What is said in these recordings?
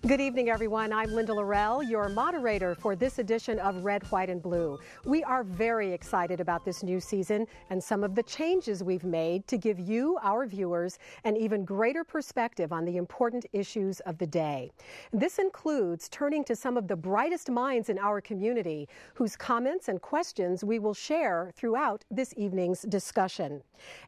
Good evening, everyone. I'm Linda Laurel, your moderator for this edition of Red, White, and Blue. We are very excited about this new season and some of the changes we've made to give you, our viewers, an even greater perspective on the important issues of the day. This includes turning to some of the brightest minds in our community, whose comments and questions we will share throughout this evening's discussion.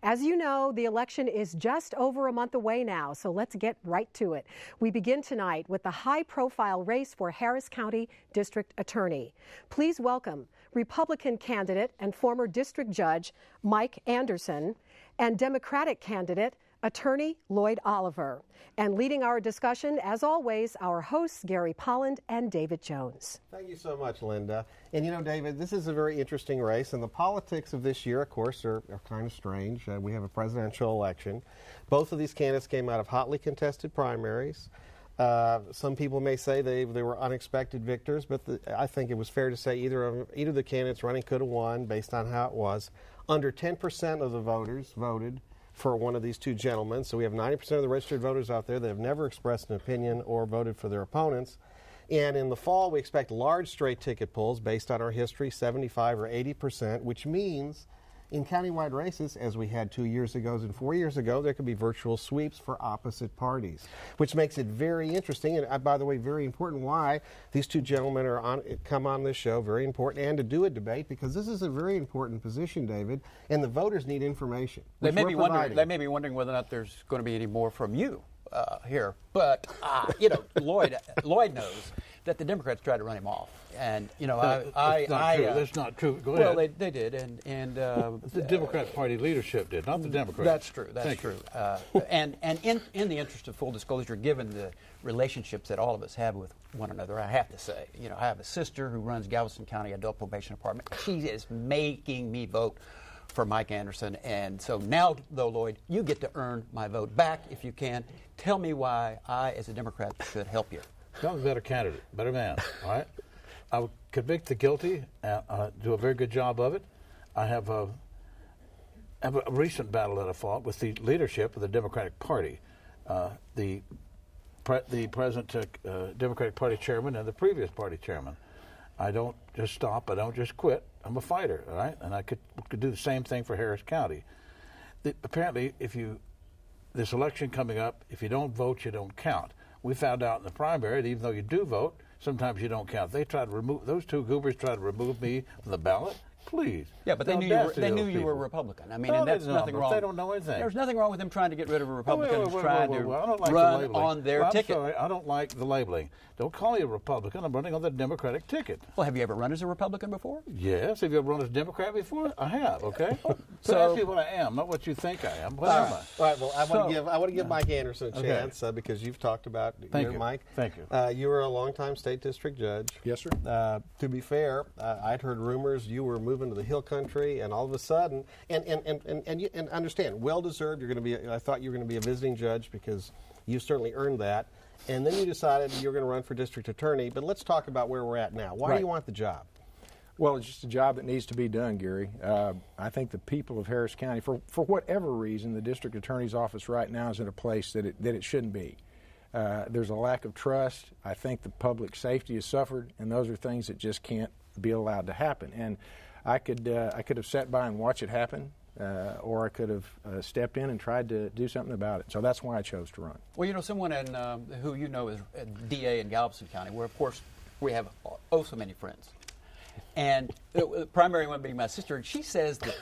As you know, the election is just over a month away now, so let's get right to it. We begin tonight with the high-profile race for Harris County District Attorney. Please welcome Republican candidate and former district judge Mike Anderson and Democratic candidate Attorney Lloyd Oliver. And leading our discussion, as always, our hosts Gary Polland and David Jones. Thank you so much, Linda. And you know, David, this is a very interesting race, and the politics of this year, of course, are kind of strange. We have a presidential election. Both of these candidates came out of hotly contested primaries. Some people may say they were unexpected victors, but I think it was fair to say either of the candidates running could have won based on how it was. Under 10% of the voters voted for one of these two gentlemen, so we have 90% of the registered voters out there that have never expressed an opinion or voted for their opponents. And in the fall, we expect large straight ticket polls based on our history, 75 or 80%, which means in countywide races, as we had 2 years ago and 4 years ago, there could be virtual sweeps for opposite parties, which makes it very interesting. And by the way, very important why these two gentlemen come on this show, very important, and to do a debate, because this is a very important position, David, and the voters need information. They may be wondering whether or not there's going to be any more from you here. But, you know, Lloyd knows that the Democrats tried to run him off. And, you know, that's not true. Go ahead. Well, they did. And the Democrat Party leadership did, not the Democrats. That's true. That's true. And in the interest of full disclosure, given the relationships that all of us have with one another, I have to say, you know, I have a sister who runs Galveston County Adult Probation Department. She is making me vote for Mike Anderson. And so now, though, Lloyd, you get to earn my vote back if you can. Tell me why I, as a Democrat, should help you. I'm a better candidate, better man, all right? I would convict the guilty, do a very good job of it. I have a recent battle that I fought with the leadership of the Democratic Party, the present Democratic Party chairman and the previous party chairman. I don't just stop. I don't just quit. I'm a fighter, all right? And I could do the same thing for Harris County. Apparently, this election coming up, if you don't vote, you don't count. We found out in the primary that even though you do vote, sometimes you don't count. They tried to remove, those two goobers tried to remove me from the ballot. Please. Yeah, but they knew you were a Republican. I mean, and that's nothing wrong. They don't know anything. There's nothing wrong with them trying to get rid of a Republican who's trying to run on their ticket. I'm sorry, I don't like the labeling. Don't call me a Republican. I'm running on the Democratic ticket. Well, have you ever run as a Republican before? Yes. Have you ever run as a Democrat before? I have, okay? So ask me what I am, not what you think I am. What am I? All right, well, I want to give Mike Anderson a chance because you've talked about Mike. Thank you. You were a longtime state district judge. Yes, sir. To be fair, I'd heard rumors you were moving to the Hill Country, and all of a sudden, and understand, well deserved. I thought you were going to be a visiting judge because you certainly earned that, and then you decided you were going to run for district attorney. But let's talk about where we're at now. Why do you want the job? Well, it's just a job that needs to be done, Gary. I think the people of Harris County, for whatever reason, the district attorney's office right now is in a place that it shouldn't be. There's a lack of trust. I think the public safety has suffered, and those are things that just can't be allowed to happen. And I could have sat by and watched it happen, or I could have stepped in and tried to do something about it. So that's why I chose to run. Well, you know, someone who you know is a DA in Galveston County, where, of course, we have so many friends. And the primary one being my sister, and she says that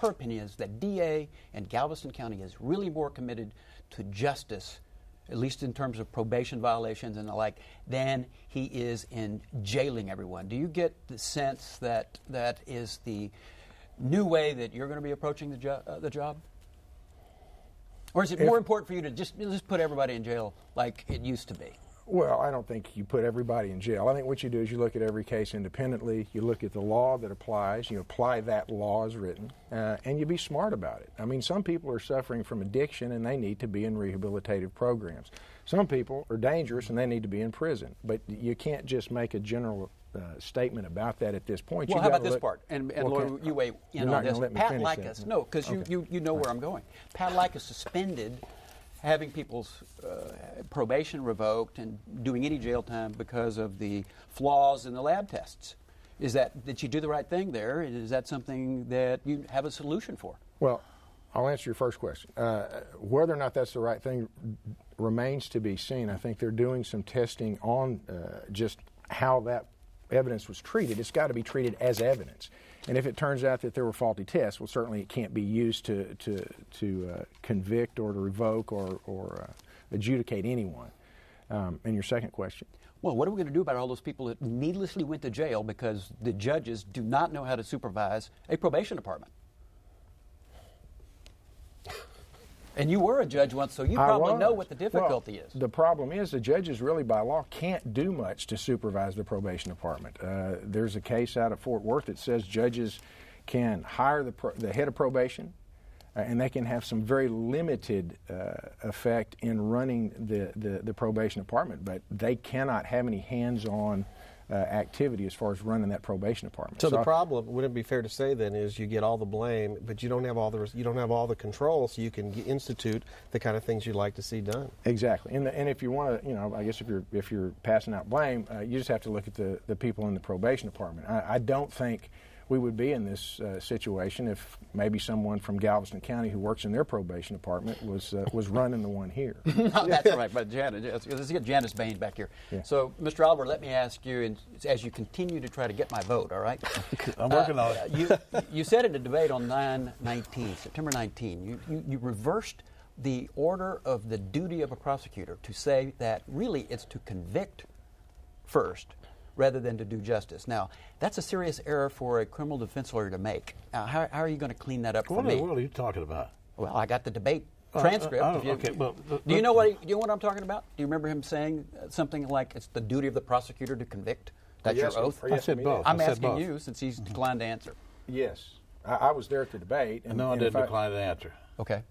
her opinion is that DA in Galveston County is really more committed to justice, at least in terms of probation violations and the like, than he is in jailing everyone. Do you get the sense that that is the new way that you're going to be approaching the job? Or is it more important for you to just put everybody in jail like it used to be? Well, I don't think you put everybody in jail. I think what you do is you look at every case independently, you look at the law that applies, you apply that law as written, and you be smart about it. I mean, some people are suffering from addiction and they need to be in rehabilitative programs. Some people are dangerous and they need to be in prison. But you can't just make a general statement about that at this point. Well, how about this part? And Laura, you weigh in on this. Pat Likas, no, because you know where I'm going. Pat Likas suspended having people's probation revoked and doing any jail time because of the flaws in the lab tests. Did you do the right thing there? Is that something that you have a solution for? Well, I'll answer your first question. Whether or not that's the right thing remains to be seen. I think they're doing some testing on just how that evidence was treated. It's got to be treated as evidence. And if it turns out that there were faulty tests, well, certainly it can't be used to convict or to revoke or adjudicate anyone. And your second question? Well, what are we going to do about all those people that needlessly went to jail because the judges do not know how to supervise a probation department? And you were a judge once, so you probably know what the difficulty is. The problem is the judges really by law can't do much to supervise the probation department. There's a case out of Fort Worth that says judges can hire the head of probation, and they can have some very limited effect in running the probation department, but they cannot have any hands-on activity as far as running that probation department. So the problem, wouldn't it be fair to say then, is you get all the blame, but you don't have all the control, so you can institute the kind of things you'd like to see done. Exactly, and if you want to, I guess if you're passing out blame, you just have to look at the people in the probation department. I don't think we would be in this situation if maybe someone from Galveston County who works in their probation department was running the one here. That's right, but Janice, let's get Janice Bain back here. Yeah. So, Mr. Oliver, let me ask you, and as you continue to try to get my vote, all right? I'm working on it. You said in a debate on September 19, you reversed the order of the duty of a prosecutor to say that really it's to convict first rather than to do justice. Now, that's a serious error for a criminal defense lawyer to make. Now, how are you going to clean that up for me? What are you talking about? Well, I got the debate transcript. Do you know what I'm talking about? Do you remember him saying something like it's the duty of the prosecutor to convict? That's your oath? I said both. I'm asking you since he's declined to answer. Yes. I was there at the debate. No, I didn't decline to answer. Okay.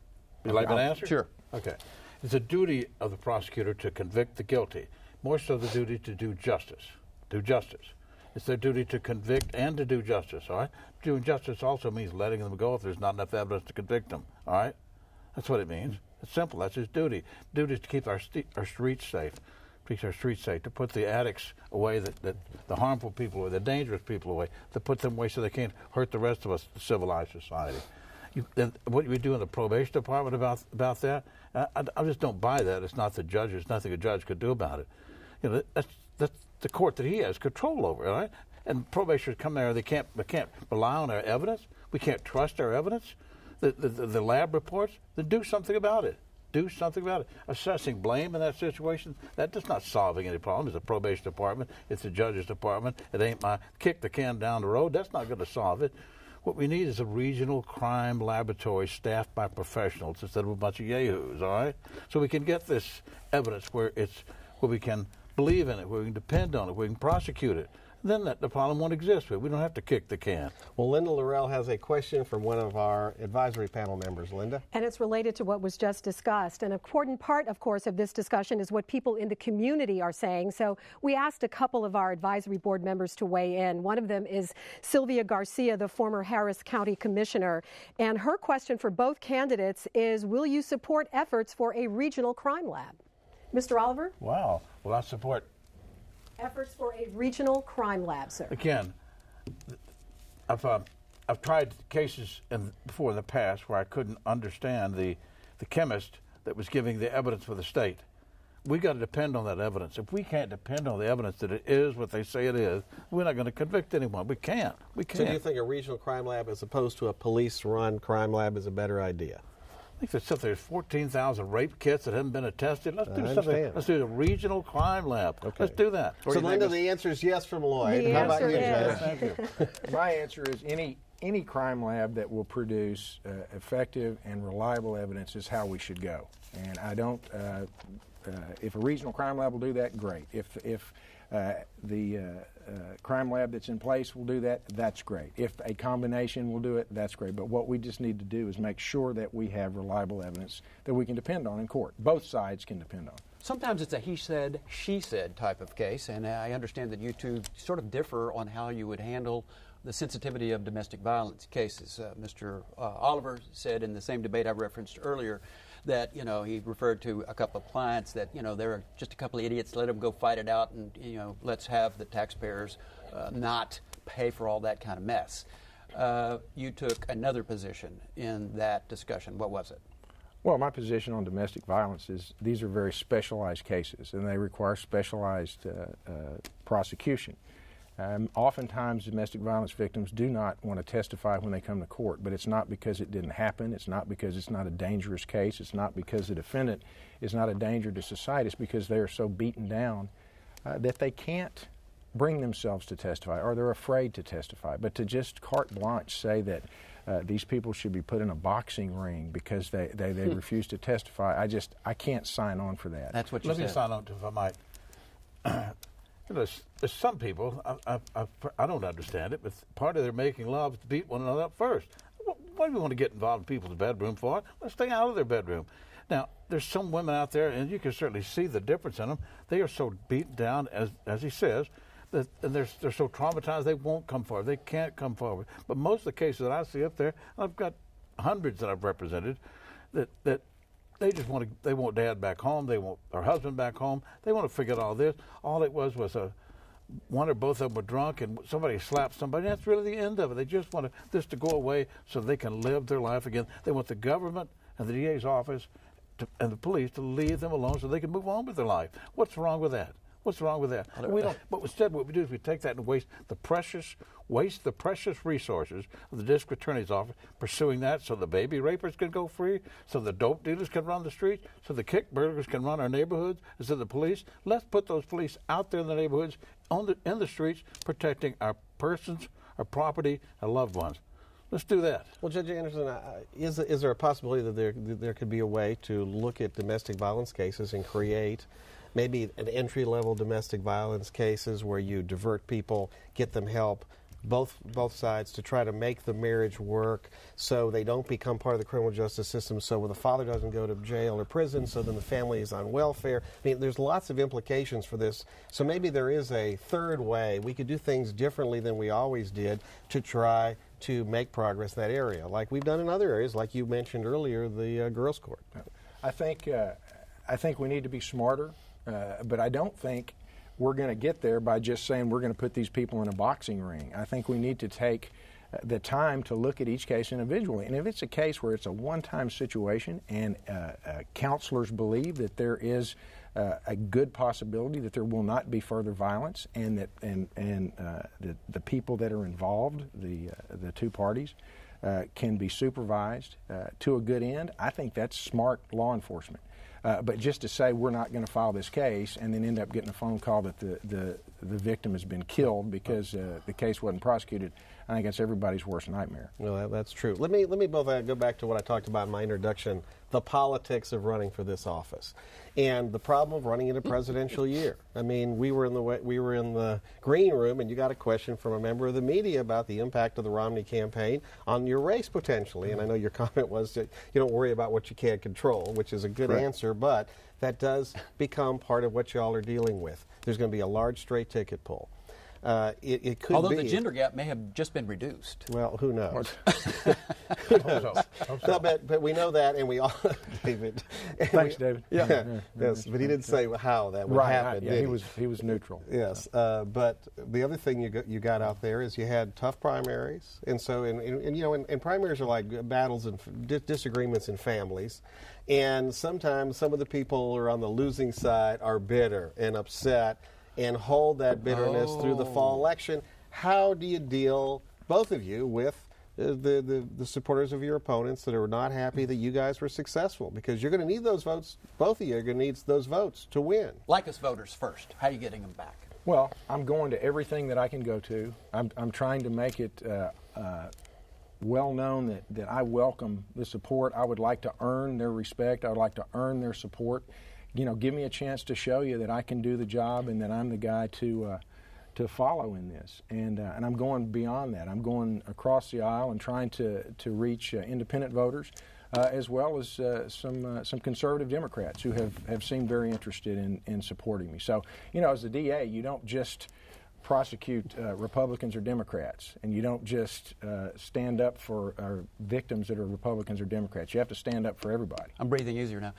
You like an answer? Sure. Okay. It's a duty of the prosecutor to convict the guilty, more so the duty to do justice. It's their duty to convict and to do justice, all right? Doing justice also means letting them go if there's not enough evidence to convict them, all right? That's what it means. It's simple. That's his duty. Duty is to keep our streets safe, to put the addicts away, that the harmful people away, the dangerous people away, to put them away so they can't hurt the rest of us, civilized society. What you do in the probation department about that, I just don't buy that. It's not the judge. There's nothing a judge could do about it. That's the court that he has control over, all right? And probationers come there, they can't rely on our evidence. We can't trust our evidence. The lab reports, then do something about it. Do something about it. Assessing blame in that situation, that is not solving any problem. It's the probation department. It's the judge's department. It ain't my kick the can down the road. That's not going to solve it. What we need is a regional crime laboratory staffed by professionals instead of a bunch of yahoos, all right? So we can get this evidence where we can believe in it, where we can depend on it, where we can prosecute it. Then the problem won't exist. We don't have to kick the can. Well, Linda Laurel has a question from one of our advisory panel members. Linda? And it's related to what was just discussed. An important part, of course, of this discussion is what people in the community are saying. So we asked a couple of our advisory board members to weigh in. One of them is Sylvia Garcia, the former Harris County Commissioner. And her question for both candidates is, will you support efforts for a regional crime lab? Mr. Oliver? Wow. Well, I support efforts for a regional crime lab, sir. Again, I've tried cases before in the past where I couldn't understand the chemist that was giving the evidence for the state. We got to depend on that evidence. If we can't depend on the evidence that it is what they say it is, we're not going to convict anyone. We can't. So do you think a regional crime lab as opposed to a police-run crime lab is a better idea? I think there's 14,000 rape kits that haven't been attested. Let's do something. Let's do the regional crime lab. Okay. Let's do that. So, Linda, the answer is yes from Lloyd. How about you, Judge? Thank you. My answer is any crime lab that will produce effective and reliable evidence is how we should go. And I don't. If a regional crime lab will do that, great. If the crime lab that's in place will do that, that's great. If a combination will do it, that's great. But what we just need to do is make sure that we have reliable evidence that we can depend on in court. Both sides can depend on. Sometimes it's a he said, she said type of case, and I understand that you two sort of differ on how you would handle the sensitivity of domestic violence cases. Mr. Oliver said in the same debate I referenced earlier that, he referred to a couple of clients that, they're just a couple of idiots, let them go fight it out, and, let's have the taxpayers not pay for all that kind of mess. You took another position in that discussion. What was it? Well, my position on domestic violence is these are very specialized cases, and they require specialized prosecution. Oftentimes, domestic violence victims do not want to testify when they come to court, but it's not because it didn't happen. It's not because it's not a dangerous case. It's not because the defendant is not a danger to society. It's because they are so beaten down that they can't bring themselves to testify, or they're afraid to testify. But to just carte blanche say that these people should be put in a boxing ring because they refuse to testify, I can't sign on for that. That's what you said. Let me sign on to, if I might. There's some people, I don't understand it, but part of their making love is to beat one another up first. Why do we want to get involved in people's bedroom for? Let's stay out of their bedroom. Now, there's some women out there, and you can certainly see the difference in them. They are so beaten down, as he says, and they're so traumatized they won't come forward. They can't come forward. But most of the cases that I see up there, I've got hundreds that I've represented, that they just they want dad back home. They want their husband back home. They want to forget all this. All it was one or both of them were drunk and somebody slapped somebody. That's really the end of it. They just want this to go away so they can live their life again. They want the government and the DA's office and the police to leave them alone so they can move on with their life. What's wrong with that? What's wrong with that? We don't. But instead, what we do is we take that and waste the precious resources of the district attorney's office pursuing that, so the baby rapers can go free, so the dope dealers can run the streets, so the kick burglars can run our neighborhoods, instead of the police. Let's put those police out there in the neighborhoods, in the streets, protecting our persons, our property, our loved ones. Let's do that. Well, Judge Anderson, is there a possibility that there could be a way to look at domestic violence cases and create maybe an entry-level domestic violence cases where you divert people, get them help, both sides, to try to make the marriage work so they don't become part of the criminal justice system, so when the father doesn't go to jail or prison, so then the family is on welfare. I mean, there's lots of implications for this. So maybe there is a third way. We could do things differently than we always did to try to make progress in that area, like we've done in other areas, like you mentioned earlier, the girls' court. I think we need to be smarter. But I don't think we're going to get there by just saying we're going to put these people in a boxing ring. I think we need to take the time to look at each case individually. And if it's a case where it's a one-time situation and counselors believe that there is a good possibility that there will not be further violence, and that the people that are involved, the two parties, can be supervised to a good end, I think that's smart law enforcement. But just to say we're not going to file this case and then end up getting a phone call that the victim has been killed because the case wasn't prosecuted, I think that's everybody's worst nightmare. No, that's true. Let me both go back to what I talked about in my introduction, the politics of running for this office, and the problem of running in a presidential year. I mean, we were in the green room, and you got a question from a member of the media about the impact of the Romney campaign on your race potentially. And I know your comment was that you don't worry about what you can't control, which is a good answer, but that does become part of what y'all are dealing with. There's going to be a large straight ticket pull. It could Although be. the gender gap may have just been reduced. Well, who knows? Who knows? No, but we know that, and we all, David. Thanks, David. Yeah, yes, but he didn't say how that would happen. Yeah, he was neutral. Yes, but the other thing you got out there is you had tough primaries, and so and primaries are like battles and disagreements in families, and sometimes some of the people who are on the losing side are bitter and upset and hold that bitterness through the fall election. How do you deal, both of you, with the supporters of your opponents that are not happy that you guys were successful? Because you're going to need those votes. Both of you are going to need those votes to win. Like us voters first. How are you getting them back? Well, I'm going to everything that I can go to. I'm trying to make it well known that I welcome the support. I would like to earn their respect. I would like to earn their support. Give me a chance to show you that I can do the job and that I'm the guy to follow in this. And I'm going beyond that. I'm going across the aisle and trying to reach independent voters as well as some conservative Democrats who have seemed very interested in supporting me. So, as the DA, you don't just prosecute Republicans or Democrats, and you don't just stand up for victims that are Republicans or Democrats. You have to stand up for everybody. I'm breathing easier now.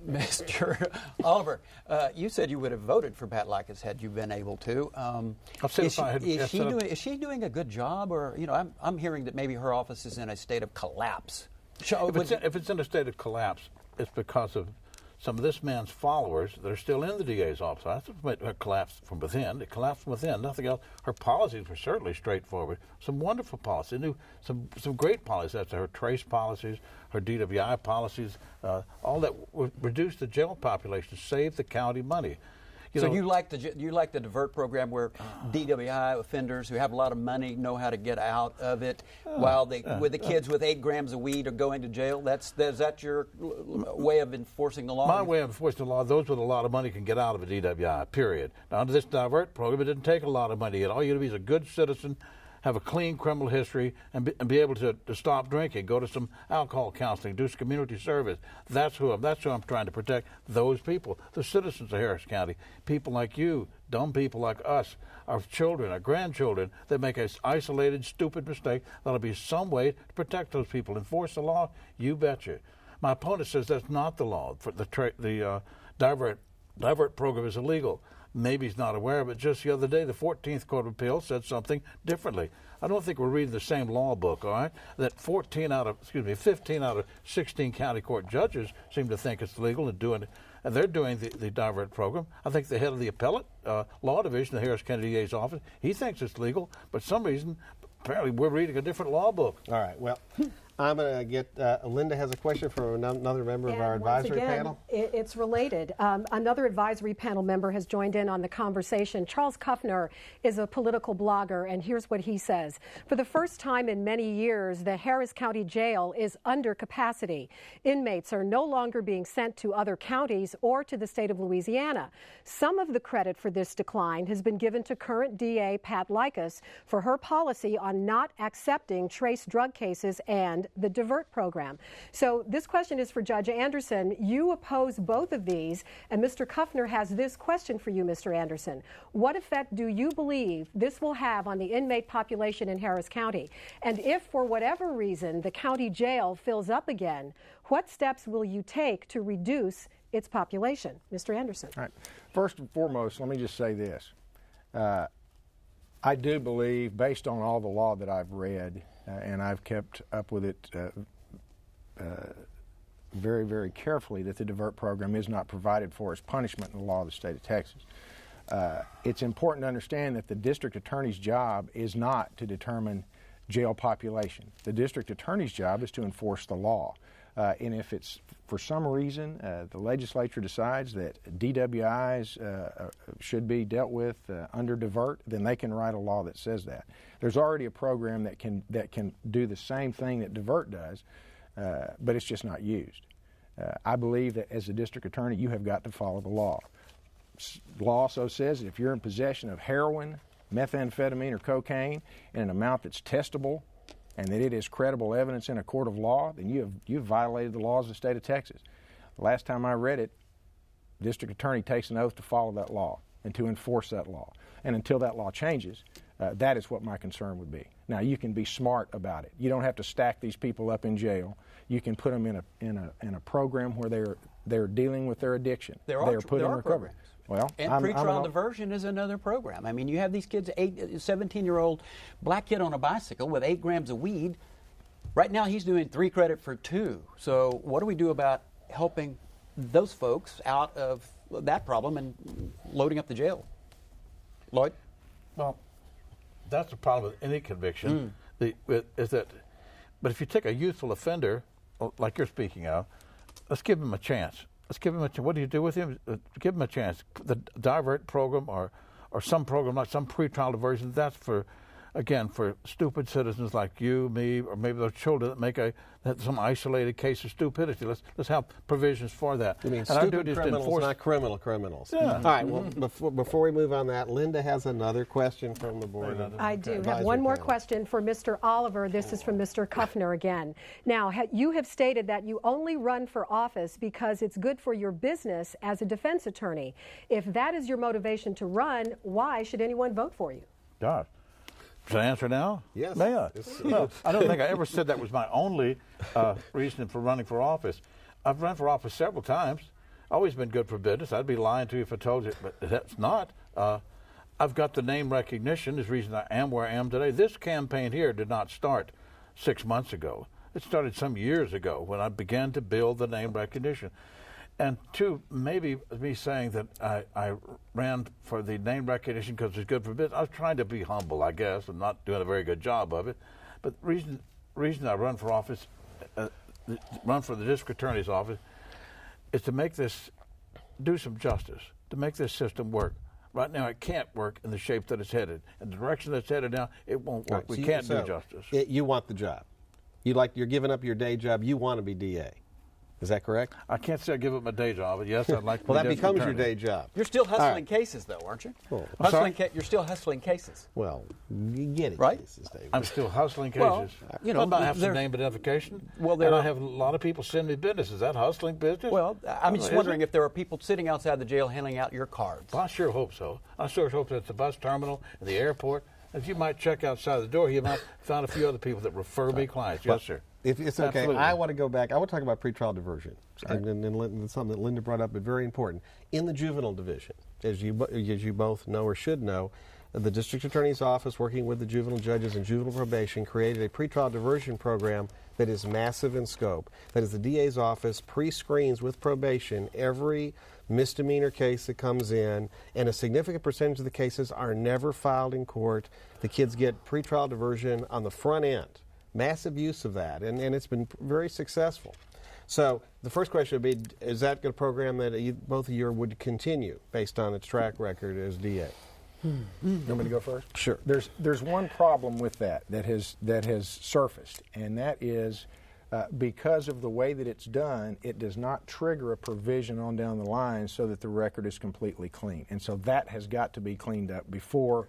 Mr. Oliver, you said you would have voted for Pat Likas had you been able to. Is she doing a good job, or I'm hearing that maybe her office is in a state of collapse. If it's in a state of collapse, it's because of some of this man's followers that are still in the DA's office. That's what collapsed from within. It collapsed from within, nothing else. Her policies were certainly straightforward. Some wonderful policies. Some great policies. That's her trace policies, her DWI policies, all that reduced the jail population, saved the county money. You like the divert program where DWI offenders who have a lot of money know how to get out of it, while with the kids with 8 grams of weed are going to jail? Is that your way of enforcing the law? My way of enforcing the law, those with a lot of money can get out of a DWI, period. Now, under this divert program, it didn't take a lot of money. All you have to be is a good citizen, have a clean criminal history, and be able to stop drinking, go to some alcohol counseling, do some community service. That's who I'm trying to protect, those people, the citizens of Harris County, people like you, dumb people like us, our children, our grandchildren, that make an isolated, stupid mistake. That'll be some way to protect those people. Enforce the law? You betcha. My opponent says that's not the law. For the divert program is illegal. Maybe he's not aware of it. Just the other day, the 14th Court of Appeals said something differently. I don't think we're reading the same law book, all right? That 15 out of 16 county court judges seem to think it's legal and doing it. And they're doing the divert program. I think the head of the appellate law division, the Harris County DA's office, he thinks it's legal, but for some reason, apparently we're reading a different law book. All right, well, I'm going to get, Linda has a question from another member of our advisory panel. It's related. Another advisory panel member has joined in on the conversation. Charles Kuffner is a political blogger, and here's what he says. For the first time in many years, the Harris County Jail is under capacity. Inmates are no longer being sent to other counties or to the state of Louisiana. Some of the credit for this decline has been given to current DA Pat Likas for her policy on not accepting trace drug cases and the divert program. So this question is for Judge Anderson. You oppose both of these, and Mr. Kuffner has this question for you, Mr. Anderson. What effect do you believe this will have on the inmate population in Harris County? And if, for whatever reason, the county jail fills up again, what steps will you take to reduce its population? Mr. Anderson. All right. First and foremost, let me just say this. I do believe, based on all the law that I've read, and I've kept up with it very, very carefully, that the divert program is not provided for as punishment in the law of the state of Texas. It's important to understand that the district attorney's job is not to determine jail population. The district attorney's job is to enforce the law. And if it's, for some reason, the legislature decides that DWIs should be dealt with under divert, then they can write a law that says that. There's already a program that can do the same thing that divert does, but it's just not used. I believe that as a district attorney, you have got to follow the law. The law also says that if you're in possession of heroin, methamphetamine, or cocaine in an amount that's testable, and that it is credible evidence in a court of law, then you've violated the laws of the state of Texas. The last time I read it, district attorney takes an oath to follow that law and to enforce that law. And until that law changes, that is what my concern would be. Now, you can be smart about it. You don't have to stack these people up in jail. You can put them in a program where they're dealing with their addiction. There are programs. Well, and pretrial diversion is another program. I mean, you have these kids, 17-year-old black kid on a bicycle with 8 grams of weed. Right now, he's doing 3 credit for 2. So what do we do about helping those folks out of that problem and loading up the jail? Lloyd? Well, that's the problem with any conviction. But if you take a youthful offender, like you're speaking of, let's give him a chance. Let's give him a chance. What do you do with him? Give him a chance. The divert program or some program like some pretrial diversion, that's for again, for stupid citizens like you, me, or maybe those children that make some isolated case of stupidity. Let's have provisions for that. You mean and stupid criminals, not criminals. Yeah. All right, well, before we move on that, Linda has another question from the board. I do have one more question for Mr. Oliver. This is from Mr. Kuffner again. Now, you have stated that you only run for office because it's good for your business as a defense attorney. If that is your motivation to run, why should anyone vote for you? God. Should I answer now? Yes. Well, I don't think I ever said that was my only reason for running for office. I've run for office several times. Always been good for business. I'd be lying to you if I told you, but that's not. I've got the name recognition. Is the reason I am where I am today. This campaign here did not start 6 months ago. It started some years ago when I began to build the name recognition. And two, maybe me saying that I ran for the name recognition because it's good for business. I was trying to be humble, I guess, and not doing a very good job of it. But the reason I run for office, run for the district attorney's office, is to make this, do some justice, to make this system work. Right now, it can't work in the shape that it's headed. In the direction that's headed now, it won't work. Right, we can't do justice. You want the job. You're giving up your day job. You want to be DA. Is that correct? I can't say I give up my day job, but yes, I'd like to Well, be that becomes attorney. your day job. You're still hustling cases, though, aren't you? Oh. You're still hustling cases. Well, you get it, Right? cases, David. I'm still hustling cases. Well, you know, I might have some there- name identification. Well, and I have a lot of people send me business. Is that hustling business? Well, I'm just Is wondering it? if there are people sitting outside the jail handing out your cards. Well, I sure hope so. I sure hope that at the bus terminal, at the airport, if you might check outside the door, you might find a few other people that refer me clients. Yes, sir. If it's okay, Absolutely. I want to go back. I want to talk about pretrial diversion, and something that Linda brought up, but very important. In the juvenile division, as you both know or should know, the district attorney's office, working with the juvenile judges and juvenile probation, created a pretrial diversion program that is massive in scope. That is, the DA's office pre-screens with probation every misdemeanor case that comes in, and a significant percentage of the cases are never filed in court. The kids get pretrial diversion on the front end. Massive use of that, and it's been very successful. So the first question would be, is that a program that both of you would continue based on its track record as DA? You want me to go first? Sure. There's one problem with that has surfaced, and that is because of the way that it's done, it does not trigger a provision on down the line so that the record is completely clean. And so that has got to be cleaned up before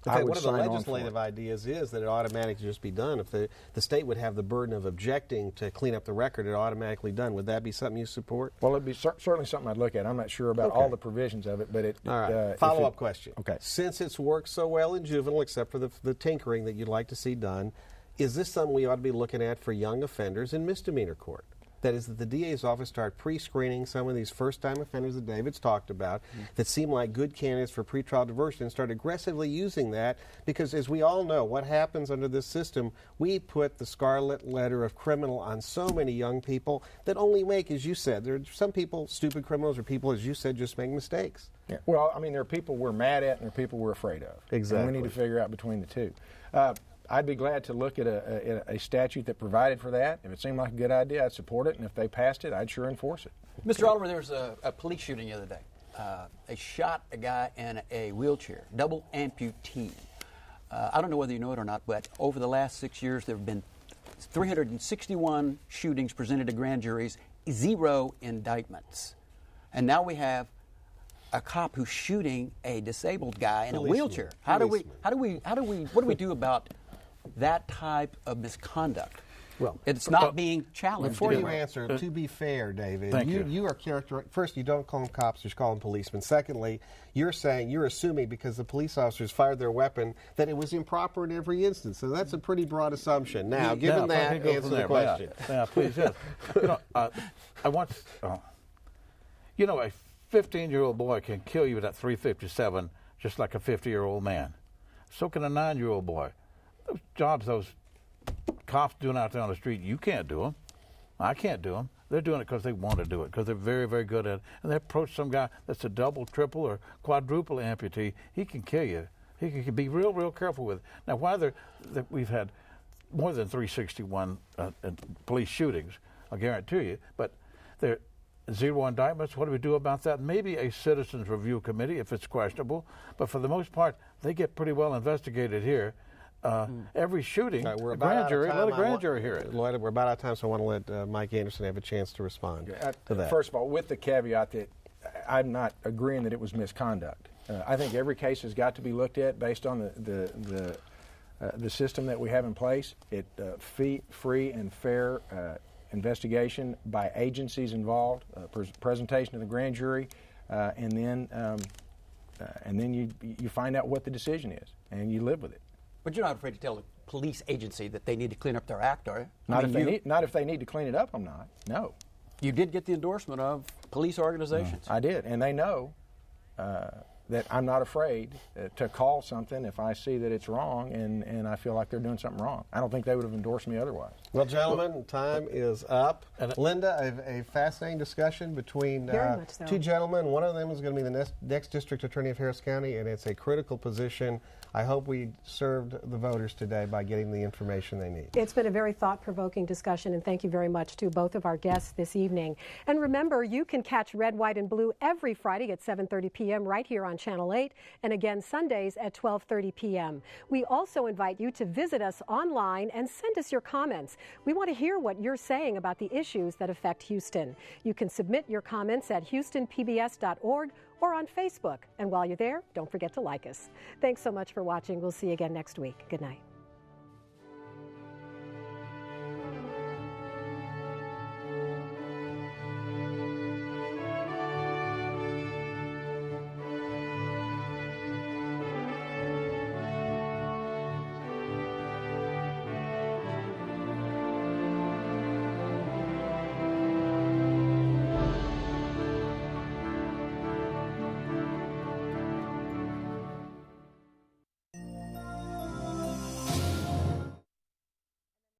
I would one of the sign on for legislative it. ideas is that it automatically just be done. If the state would have the burden of objecting to clean up the record, it automatically done. Would that be something you support? Well, it'd be certainly something I'd look at. I'm not sure about all the provisions of it, but it. All right. if Follow-up it- question. Okay. Since it's worked so well in juvenile, except for the tinkering that you'd like to see done, is this something we ought to be looking at for young offenders in misdemeanor court? That is, that the DA's office start pre-screening some of these first-time offenders that David's talked about that seem like good candidates for pretrial diversion and start aggressively using that, because as we all know, what happens under this system, we put the scarlet letter of criminal on so many young people that only make, as you said, there are some people, stupid criminals, or people, as you said, just make mistakes. Yeah. Well, I mean, there are people we're mad at and there are people we're afraid of. Exactly. And we need to figure out between the two. I'd be glad to look at a statute that provided for that. If it seemed like a good idea, I'd support it, and if they passed it, I'd sure enforce it. Mr. Oliver, there was a police shooting the other day. They shot a guy in a wheelchair, double amputee. I don't know whether you know it or not, but over the last 6 years, there have been 361 shootings presented to grand juries, 0 indictments. And now we have a cop who's shooting a disabled guy in a wheelchair. What do we do about that type of misconduct? Well, it's not being challenged. Before you answer, to be fair, David, you are first, you don't call them cops, you call them policemen. Secondly, you're assuming because the police officers fired their weapon that it was improper in every instance. So that's a pretty broad assumption. Now, given that, answer the question. Yeah, please, yes. I want, a 15-year-old boy can kill you with that .357 just like a 50-year-old man. So can a 9-year-old boy. Those jobs those cops doing out there on the street, you can't do them. I can't do them. They're doing it because they want to do it, because they're very, very good at it. And they approach some guy that's a double, triple, or quadruple amputee. He can kill you. He can be real, real careful with it. Now, why we've had more than 361 police shootings, I'll guarantee you, but they're 0 indictments. What do we do about that? Maybe a citizens review committee if it's questionable. But for the most part, they get pretty well investigated here. Every shooting, We're a about grand out jury, of let time. a grand jury hear it. Lloyd, we're about out of time, so I want to let Mike Anderson have a chance to respond to that. First of all, with the caveat that I'm not agreeing that it was misconduct. I think every case has got to be looked at based on the system that we have in place. Free and fair investigation by agencies involved, presentation to the grand jury, and then you find out what the decision is, and you live with it. But you're not afraid to tell the police agency that they need to clean up their act, are you? Not if they need to clean it up. I'm not. No. You did get the endorsement of police organizations. I did, and they know that I'm not afraid to call something if I see that it's wrong and I feel like they're doing something wrong. I don't think they would have endorsed me otherwise. Well, gentlemen, time is up. Linda, a fascinating discussion between Very much so. two gentlemen. One of them is going to be the next district attorney of Harris County, and it's a critical position. I hope we served the voters today by getting the information they need. It's been a very thought-provoking discussion, and thank you very much to both of our guests this evening. And remember, you can catch Red, White, and Blue every Friday at 7:30 p.m. right here on Channel 8, and again Sundays at 12:30 p.m. We also invite you to visit us online and send us your comments. We want to hear what you're saying about the issues that affect Houston. You can submit your comments at houstonpbs.org or on Facebook. And while you're there, don't forget to like us. Thanks so much for watching. We'll see you again next week. Good night.